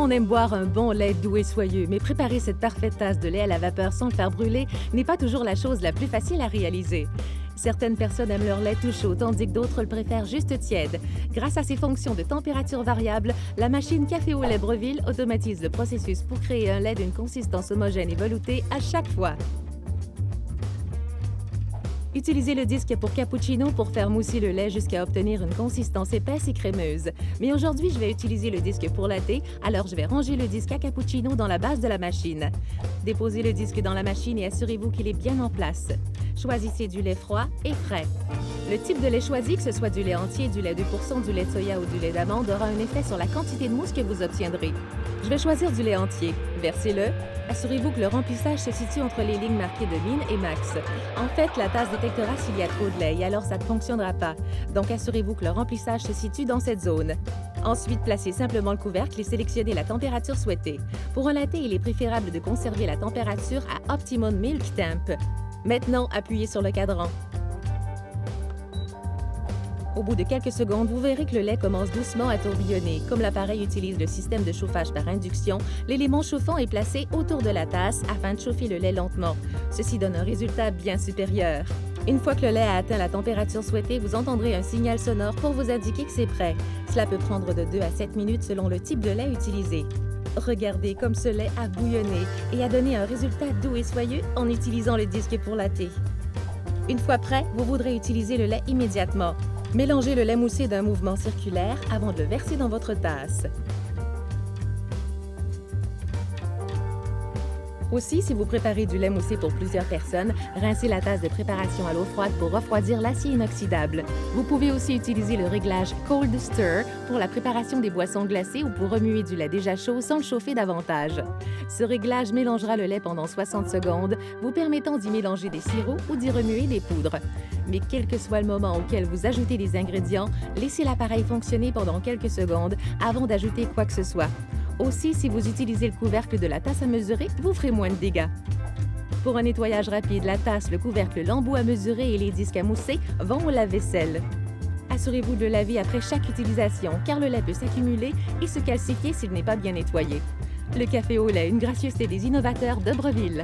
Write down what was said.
on aime boire un bon lait doux et soyeux, mais préparer cette parfaite tasse de lait à la vapeur sans le faire brûler n'est pas toujours la chose la plus facile à réaliser. Certaines personnes aiment leur lait tout chaud, tandis que d'autres le préfèrent juste tiède. Grâce à ses fonctions de température variable, la machine Café au lait Breville automatise le processus pour créer un lait d'une consistance homogène et veloutée à chaque fois. Utilisez le disque pour cappuccino pour faire mousser le lait jusqu'à obtenir une consistance épaisse et crémeuse. Mais aujourd'hui, je vais utiliser le disque pour latte, alors je vais ranger le disque à cappuccino dans la base de la machine. Déposez le disque dans la machine et assurez-vous qu'il est bien en place. Choisissez du lait froid et frais. Le type de lait choisi, que ce soit du lait entier, du lait 2%, du lait de soya ou du lait d'amande, aura un effet sur la quantité de mousse que vous obtiendrez. Je vais choisir du lait entier. Versez-le. Assurez-vous que le remplissage se situe entre les lignes marquées de min et max. En fait, la tasse détectera s'il y a trop de lait et alors ça ne fonctionnera pas. Donc assurez-vous que le remplissage se situe dans cette zone. Ensuite, placez simplement le couvercle et sélectionnez la température souhaitée. Pour un latte, il est préférable de conserver la température à Optimum Milk Temp. Maintenant, appuyez sur le cadran. Au bout de quelques secondes, vous verrez que le lait commence doucement à tourbillonner. Comme l'appareil utilise le système de chauffage par induction, l'élément chauffant est placé autour de la tasse afin de chauffer le lait lentement. Ceci donne un résultat bien supérieur. Une fois que le lait a atteint la température souhaitée, vous entendrez un signal sonore pour vous indiquer que c'est prêt. Cela peut prendre de 2 à 7 minutes selon le type de lait utilisé. Regardez comme ce lait a bouillonné et a donné un résultat doux et soyeux en utilisant le disque pour latter. Une fois prêt, vous voudrez utiliser le lait immédiatement. Mélangez le lait moussé d'un mouvement circulaire avant de le verser dans votre tasse. Aussi, si vous préparez du lait moussé pour plusieurs personnes, rincez la tasse de préparation à l'eau froide pour refroidir l'acier inoxydable. Vous pouvez aussi utiliser le réglage Cold Stir pour la préparation des boissons glacées ou pour remuer du lait déjà chaud sans le chauffer davantage. Ce réglage mélangera le lait pendant 60 secondes, vous permettant d'y mélanger des sirops ou d'y remuer des poudres. Mais quel que soit le moment auquel vous ajoutez des ingrédients, laissez l'appareil fonctionner pendant quelques secondes avant d'ajouter quoi que ce soit. Aussi, si vous utilisez le couvercle de la tasse à mesurer, vous ferez moins de dégâts. Pour un nettoyage rapide, la tasse, le couvercle, l'embout à mesurer et les disques à mousser vont au lave-vaisselle. Assurez-vous de le laver après chaque utilisation, car le lait peut s'accumuler et se calcifier s'il n'est pas bien nettoyé. Le café au lait, une gracieuseté des innovateurs de Breville.